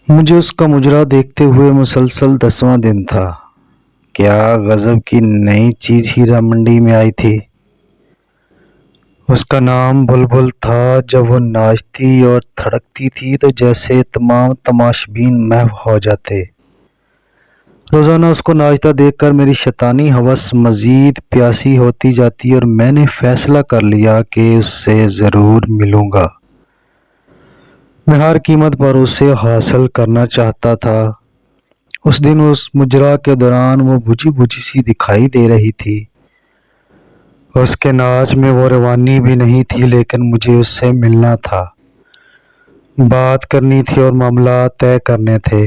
मुझे उसका मुजरा देखते हुए मुसलसल 10वां दिन था। क्या गजब की नई चीज हीरा मंडी में आई थी। उसका नाम बुलबुल था। जब वो नाचती और थड़कती थी तो जैसे तमाम तमाशबीन महव हो जाते। रोजाना उसको नाचता देखकर मेरी शैतानी हवस मजीद प्यासी होती जाती और मैंने फैसला कर लिया कि उससे ज़रूर मिलूंगा। मैं हर कीमत पर उसे हासिल करना चाहता था। उस दिन उस मुजरा के दौरान वो बुझी बुझी सी दिखाई दे रही थी। उसके नाच में वो रवानी भी नहीं थी, लेकिन मुझे उससे मिलना था, बात करनी थी और मामला तय करने थे।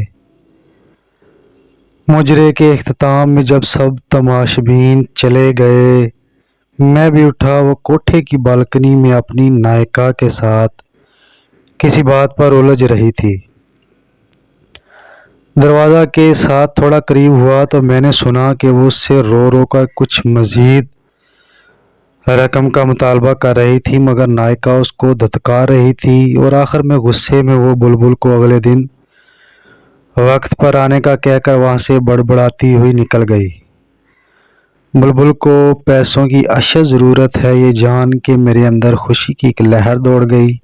मुजरे के इख्तिताम में जब सब तमाशबीन चले गए, मैं भी उठा। वो कोठे की बालकनी में अपनी नायिका के साथ किसी बात पर उलझ रही थी। दरवाज़ा के साथ थोड़ा करीब हुआ तो मैंने सुना कि वो उससे रो रो कर कुछ मज़ीद रकम का मुतालबा कर रही थी, मगर नायिका उसको धतकार रही थी। और आखिर में गुस्से में वो बुलबुल को अगले दिन वक्त पर आने का कहकर वहाँ से बड़बड़ाती हुई निकल गई। बुलबुल को पैसों की अशद ज़रूरत है, ये जान के मेरे अंदर खुशी की एक लहर दौड़ गई।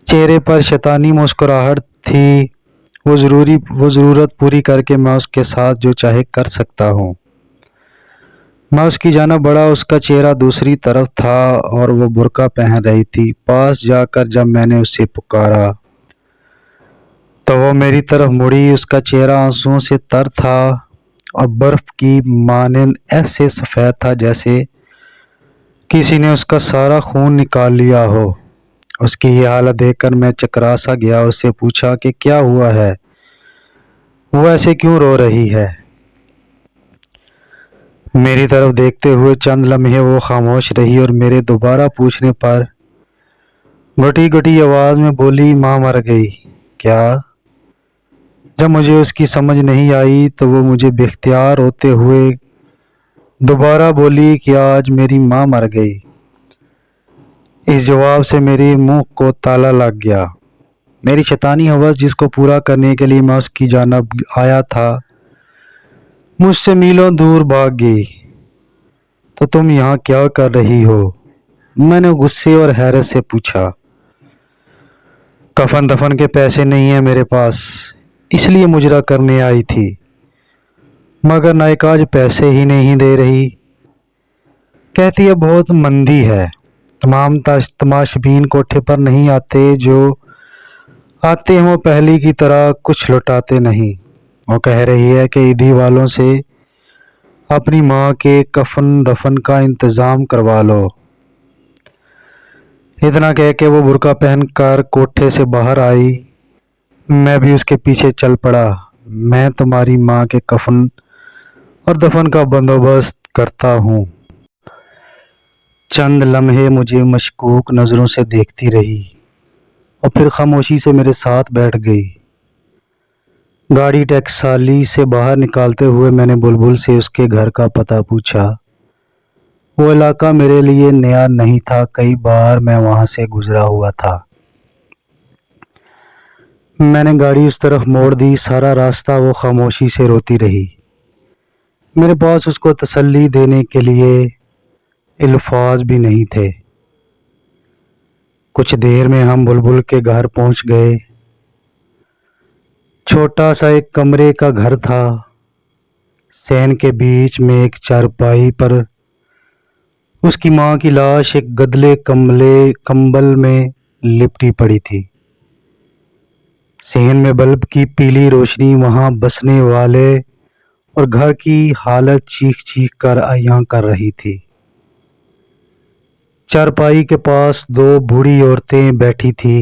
चेहरे पर शैतानी मुस्कुराहट थी। वो ज़रूरत पूरी करके मैं उसके साथ जो चाहे कर सकता हूँ। मैं उसकी जाना बढ़ा। उसका चेहरा दूसरी तरफ था और वो बुर्का पहन रही थी। पास जाकर जब मैंने उसे पुकारा तो वो मेरी तरफ मुड़ी। उसका चेहरा आंसुओं से तर था और बर्फ की मानंद ऐसे सफ़ेद था जैसे किसी ने उसका सारा खून निकाल लिया हो। उसकी ये हालत देखकर मैं चकरा सा गया। उससे पूछा कि क्या हुआ है, वो ऐसे क्यों रो रही है। मेरी तरफ देखते हुए चंद लम्हे वो खामोश रही और मेरे दोबारा पूछने पर घटी घटी आवाज़ में बोली, माँ मर गई क्या। जब मुझे उसकी समझ नहीं आई तो वो मुझे बेख्तियार होते हुए दोबारा बोली कि आज मेरी माँ मर गई। इस जवाब से मेरे मुंह को ताला लग गया। मेरी शैतानी हवस जिसको पूरा करने के लिए मैं उसकी जानब आया था, मुझसे मीलों दूर भाग गई। तो तुम यहाँ क्या कर रही हो, मैंने गुस्से और हैरत से पूछा। कफन दफन के पैसे नहीं है मेरे पास, इसलिए मुजरा करने आई थी, मगर नायिका आज पैसे ही नहीं दे रही। कहती है बहुत मंदी है। तमाम तमाशबीन कोठे पर नहीं आते, जो आते हैं वो पहली की तरह कुछ लौटाते नहीं। वो कह रही है कि ईदी वालों से अपनी माँ के कफन दफन का इंतज़ाम करवा लो। इतना कह के वो बुर्का पहनकर कोठे से बाहर आई। मैं भी उसके पीछे चल पड़ा। मैं तुम्हारी माँ के कफन और दफन का बंदोबस्त करता हूँ। चंद लम्हे मुझे मशकूक नज़रों से देखती रही और फिर खामोशी से मेरे साथ बैठ गई। गाड़ी टैक्साली से बाहर निकालते हुए मैंने बुलबुल से उसके घर का पता पूछा। वो इलाका मेरे लिए नया नहीं था, कई बार मैं वहाँ से गुजरा हुआ था। मैंने गाड़ी उस तरफ मोड़ दी। सारा रास्ता वो खामोशी से रोती रही। मेरे पास उसको तसल्ली देने के लिए अल्फाज भी नहीं थे। कुछ देर में हम बुलबुल के घर पहुंच गए। छोटा सा एक कमरे का घर था। सहन के बीच में एक चारपाई पर उसकी माँ की लाश एक गदले कंबल में लिपटी पड़ी थी। सहन में बल्ब की पीली रोशनी वहां बसने वाले और घर की हालत चीख चीख कर अयां कर रही थी। चारपाई के पास दो बूढ़ी औरतें बैठी थी।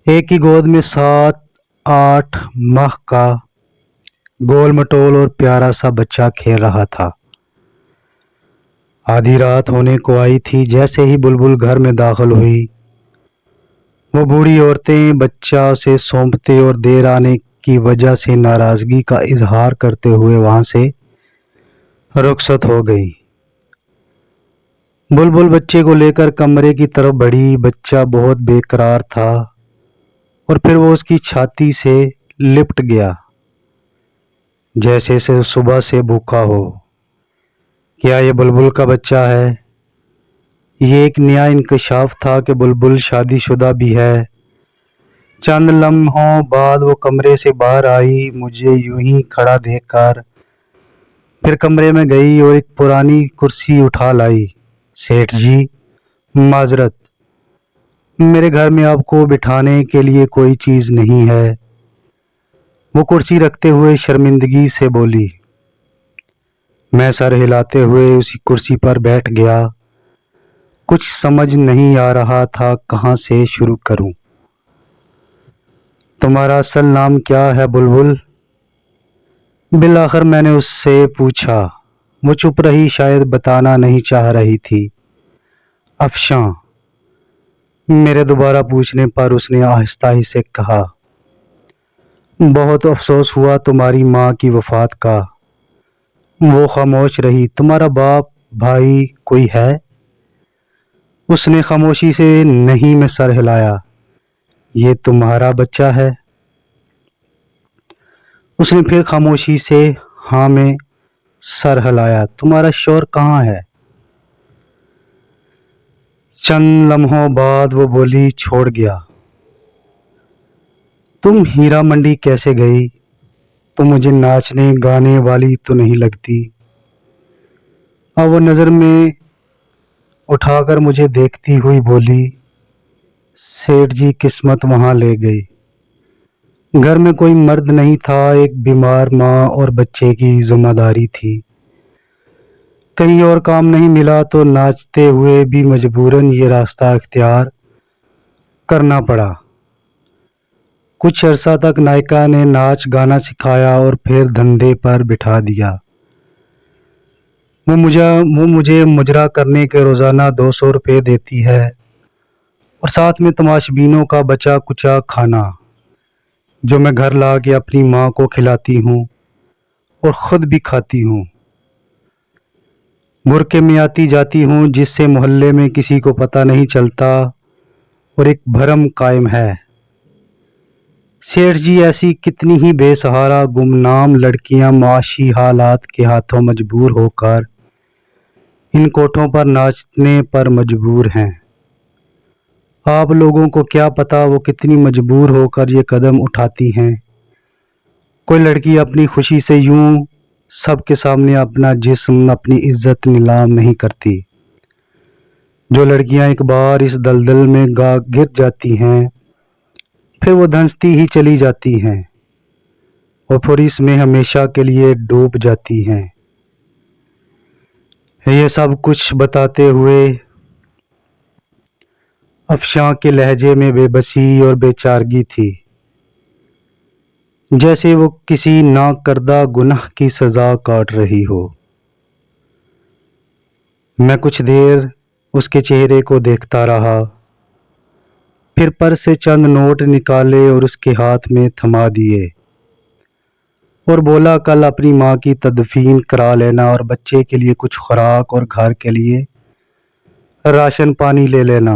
एक की गोद में 7-8 माह का गोल मटोल और प्यारा सा बच्चा खेल रहा था। आधी रात होने को आई थी। जैसे ही बुलबुल घर में दाखिल हुई, वो बूढ़ी औरतें बच्चा उसे सौंपते और देर आने की वजह से नाराज़गी का इजहार करते हुए वहां से रुखसत हो गई। बुलबुल बच्चे को लेकर कमरे की तरफ बढ़ी। बच्चा बहुत बेकरार था। اور پھر وہ اس کی چھاتی سے لپٹ گیا جیسے سے صبح سے بھوکا ہو۔ کیا یہ بلبل کا بچہ ہے؟ یہ ایک نیا انکشاف تھا کہ بلبل شادی شدہ بھی ہے۔ چند لمحوں بعد وہ کمرے سے باہر آئی، مجھے یوں ہی کھڑا دیکھ کر پھر کمرے میں گئی اور ایک پرانی کرسی اٹھا لائی۔ سیٹھ جی، معذرت، میرے گھر میں آپ کو بٹھانے کے لیے کوئی چیز نہیں ہے، وہ کرسی رکھتے ہوئے شرمندگی سے بولی۔ میں سر ہلاتے ہوئے اسی کرسی پر بیٹھ گیا۔ کچھ سمجھ نہیں آ رہا تھا کہاں سے شروع کروں۔ تمہارا اصل نام کیا ہے بلبل؟ بالآخر میں نے اس سے پوچھا۔ وہ چپ رہی، شاید بتانا نہیں چاہ رہی تھی۔ افشاں، میرے دوبارہ پوچھنے پر اس نے آہستہ ہی سے کہا، بہت افسوس ہوا تمہاری ماں کی وفات کا۔ وہ خاموش رہی۔ تمہارا باپ، بھائی کوئی ہے؟ اس نے خاموشی سے نہیں میں سر ہلایا۔ یہ تمہارا بچہ ہے؟ اس نے پھر خاموشی سے ہاں میں سر ہلایا۔ تمہارا شوہر کہاں ہے؟ چند لمحوں بعد وہ بولی، چھوڑ گیا۔ تم ہیرا منڈی کیسے گئی؟ تم مجھے ناچنے گانے والی تو نہیں لگتی۔ اب وہ نظر میں اٹھا کر مجھے دیکھتی ہوئی بولی، سیٹھ جی قسمت وہاں لے گئی۔ گھر میں کوئی مرد نہیں تھا، ایک بیمار ماں اور بچے کی ذمہ داری تھی۔ کہیں اور کام نہیں ملا تو ناچتے ہوئے بھی مجبوراً یہ راستہ اختیار کرنا پڑا۔ کچھ عرصہ تک نائکا نے ناچ گانا سکھایا اور پھر دھندے پر بٹھا دیا۔ وہ مجھے مجرا کرنے کے روزانہ 200 روپے دیتی ہے اور ساتھ میں تماش بینوں کا بچا کچا کھانا، جو میں گھر لا کے اپنی ماں کو کھلاتی ہوں اور خود بھی کھاتی ہوں۔ برقعے میں آتی جاتی ہوں جس سے محلے میں کسی کو پتہ نہیں چلتا اور ایک بھرم قائم ہے۔ سیٹھ جی، ایسی کتنی ہی بے سہارا گمنام لڑکیاں معاشی حالات کے ہاتھوں مجبور ہو کر ان کوٹھوں پر ناچنے پر مجبور ہیں۔ آپ لوگوں کو کیا پتا وہ کتنی مجبور ہو کر یہ قدم اٹھاتی ہیں۔ کوئی لڑکی اپنی خوشی سے یوں سب کے سامنے اپنا جسم، اپنی عزت نیلام نہیں کرتی۔ جو لڑکیاں ایک بار اس دلدل میں گر جاتی ہیں پھر وہ دھنستی ہی چلی جاتی ہیں اور پھر اس میں ہمیشہ کے لیے ڈوب جاتی ہیں۔ یہ سب کچھ بتاتے ہوئے افشاں کے لہجے میں بے بسی اور بے چارگی تھی، جیسے وہ کسی ناکردہ گناہ کی سزا کاٹ رہی ہو۔ میں کچھ دیر اس کے چہرے کو دیکھتا رہا، پھر پرس سے چند نوٹ نکالے اور اس کے ہاتھ میں تھما دیے اور بولا، کل اپنی ماں کی تدفین کرا لینا اور بچے کے لیے کچھ خوراک اور گھر کے لیے راشن پانی لے لینا۔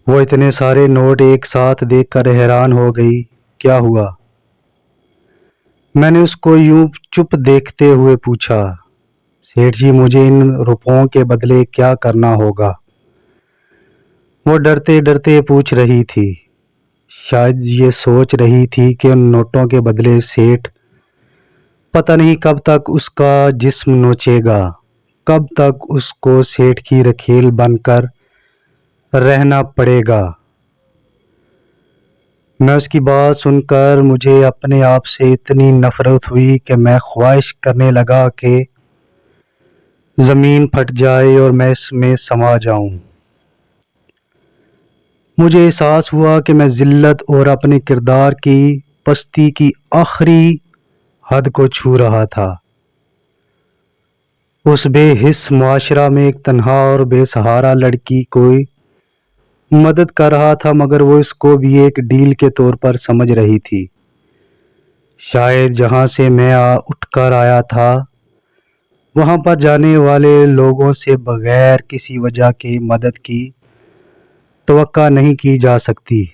وہ اتنے سارے نوٹ ایک ساتھ دیکھ کر حیران ہو گئی۔ کیا ہوا؟ میں نے اس کو یوں چپ دیکھتے ہوئے پوچھا۔ سیٹھ جی، مجھے ان روپوں کے بدلے کیا کرنا ہوگا؟ وہ ڈرتے ڈرتے پوچھ رہی تھی۔ شاید یہ سوچ رہی تھی کہ ان نوٹوں کے بدلے سیٹھ پتہ نہیں کب تک اس کا جسم نوچے گا، کب تک اس کو سیٹھ کی رکھیل بن کر رہنا پڑے گا۔ میں اس کی بات سن کر مجھے اپنے آپ سے اتنی نفرت ہوئی کہ میں خواہش کرنے لگا کہ زمین پھٹ جائے اور میں اس میں سما جاؤں۔ مجھے احساس ہوا کہ میں ذلت اور اپنے کردار کی پستی کی آخری حد کو چھو رہا تھا۔ اس بے حس معاشرہ میں ایک تنہا اور بے سہارا لڑکی کوئی مدد کر رہا تھا، مگر وہ اس کو بھی ایک ڈیل کے طور پر سمجھ رہی تھی۔ شاید جہاں سے میں اٹھ کر آیا تھا وہاں پر جانے والے لوگوں سے بغیر کسی وجہ کے مدد کی توقع نہیں کی جا سکتی۔